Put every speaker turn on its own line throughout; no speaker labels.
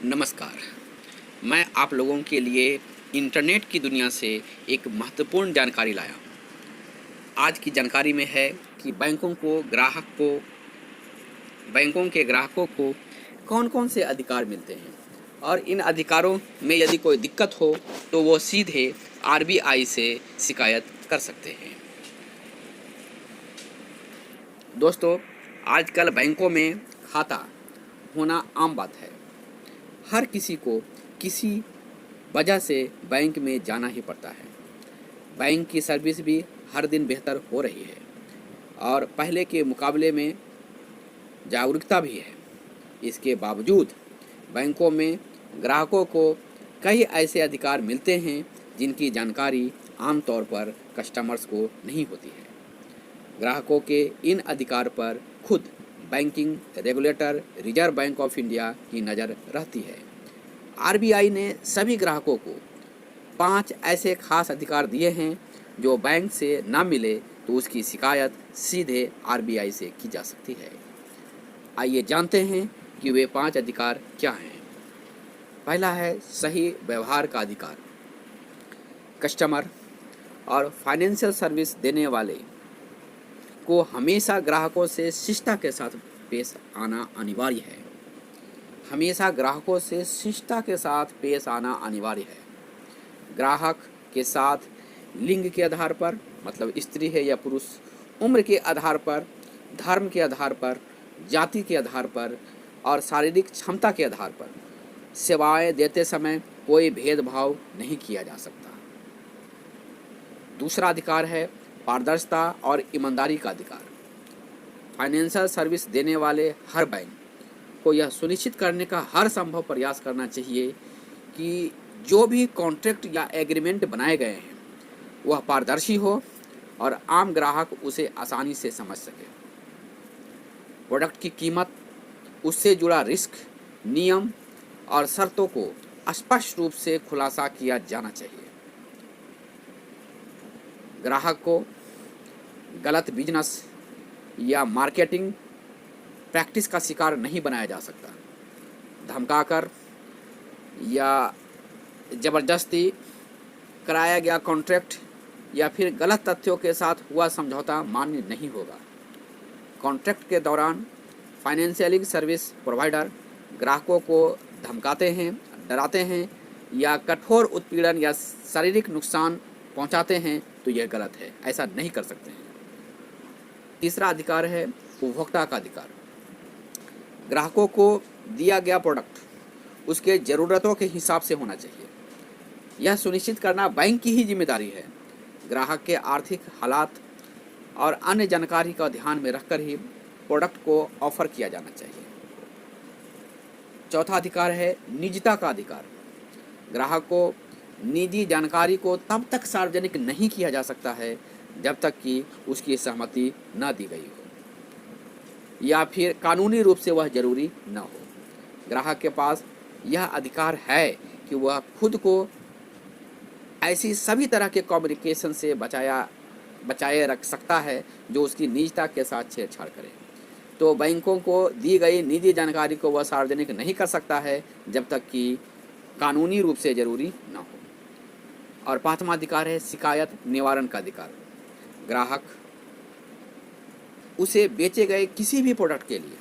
नमस्कार। मैं आप लोगों के लिए इंटरनेट की दुनिया से एक महत्वपूर्ण जानकारी लाया हूँ। आज की जानकारी में है कि बैंकों के ग्राहकों को कौन-कौन से अधिकार मिलते हैं और इन अधिकारों में यदि कोई दिक्कत हो तो वो सीधे आरबीआई से शिकायत कर सकते हैं। दोस्तों, आजकल बैंकों में खाता होना आम बात है। हर किसी को किसी वजह से बैंक में जाना ही पड़ता है। बैंक की सर्विस भी हर दिन बेहतर हो रही है और पहले के मुकाबले में जागरूकता भी है। इसके बावजूद बैंकों में ग्राहकों को कई ऐसे अधिकार मिलते हैं जिनकी जानकारी आमतौर पर कस्टमर्स को नहीं होती है। ग्राहकों के इन अधिकार पर खुद banking regulator reserve bank of India की नज़र रहती है। आरबीआई ने सभी ग्राहकों को 5 ऐसे खास अधिकार दिए हैं जो बैंक से ना मिले तो उसकी शिकायत सीधे आरबीआई से की जा सकती है। आइए जानते हैं कि वे 5 अधिकार क्या हैं। पहला है सही व्यवहार का अधिकार। कस्टमर और फाइनेंशियल सर्विस देने वाले को हमेशा ग्राहकों से शिष्टता के साथ पेश आना अनिवार्य है। हमेशा ग्राहकों से शिष्टता के साथ पेश आना अनिवार्य है। ग्राहक के साथ लिंग के आधार पर, मतलब स्त्री है या पुरुष, उम्र के आधार पर, धर्म के आधार पर, जाति के आधार पर और शारीरिक क्षमता के आधार पर सेवाएं देते समय कोई भेदभाव नहीं किया जा सकता। दूसरा अधिकार है पारदर्शिता और ईमानदारी का अधिकार। फाइनेंशियल सर्विस देने वाले हर बैंक को यह सुनिश्चित करने का हर संभव प्रयास करना चाहिए कि जो भी कॉन्ट्रैक्ट या एग्रीमेंट बनाए गए हैं वह पारदर्शी हो और आम ग्राहक उसे आसानी से समझ सके। प्रोडक्ट की कीमत, उससे जुड़ा रिस्क, नियम और शर्तों को स्पष्ट रूप से खुलासा किया जाना चाहिए। ग्राहक को गलत बिजनेस या मार्केटिंग प्रैक्टिस का शिकार नहीं बनाया जा सकता। धमकाकर या ज़बरदस्ती कराया गया कॉन्ट्रैक्ट या फिर गलत तथ्यों के साथ हुआ समझौता मान्य नहीं होगा। कॉन्ट्रैक्ट के दौरान फाइनेंशियल सर्विस प्रोवाइडर ग्राहकों को धमकाते हैं, डराते हैं या कठोर उत्पीड़न या शारीरिक नुकसान पहुंचाते हैं तो यह गलत है, ऐसा नहीं कर सकते हैं। तीसरा अधिकार है उपभोक्ता का अधिकार। ग्राहकों को दिया गया प्रोडक्ट उसके ज़रूरतों के हिसाब से होना चाहिए। यह सुनिश्चित करना बैंक की ही जिम्मेदारी है। ग्राहक के आर्थिक हालात और अन्य जानकारी का ध्यान में रखकर ही प्रोडक्ट को ऑफर किया जाना चाहिए। चौथा अधिकार है निजता का अधिकार। ग्राहक को निजी जानकारी को तब तक सार्वजनिक नहीं किया जा सकता है जब तक कि उसकी सहमति न दी गई हो या फिर कानूनी रूप से वह जरूरी न हो। ग्राहक के पास यह अधिकार है कि वह खुद को ऐसी सभी तरह के कम्युनिकेशन से बचाए रख सकता है जो उसकी निजता के साथ छेड़छाड़ करे। तो बैंकों को दी गई निजी जानकारी को वह सार्वजनिक नहीं कर सकता है जब तक कि कानूनी रूप से जरूरी न हो। और पांचवा अधिकार है शिकायत निवारण का अधिकार। ग्राहक उसे बेचे गए किसी भी प्रोडक्ट के लिए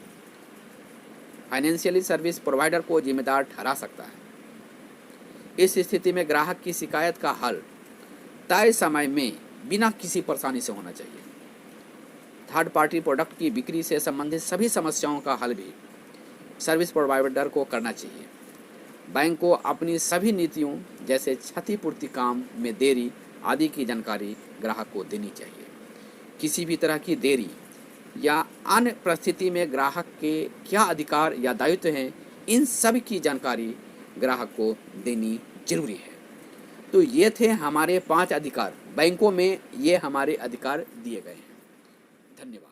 फाइनेंशियली सर्विस प्रोवाइडर को जिम्मेदार ठहरा सकता है। इस स्थिति में ग्राहक की शिकायत का हल तय समय में बिना किसी परेशानी से होना चाहिए। थर्ड पार्टी प्रोडक्ट की बिक्री से संबंधित सभी समस्याओं का हल भी सर्विस प्रोवाइडर को करना चाहिए। बैंक को अपनी सभी नीतियों जैसे क्षतिपूर्ति, काम में देरी आदि की जानकारी ग्राहक को देनी चाहिए। किसी भी तरह की देरी या अन्य परिस्थिति में ग्राहक के क्या अधिकार या दायित्व हैं, इन सब की जानकारी ग्राहक को देनी जरूरी है। तो ये थे हमारे 5 अधिकार। बैंकों में ये हमारे अधिकार दिए गए हैं। धन्यवाद।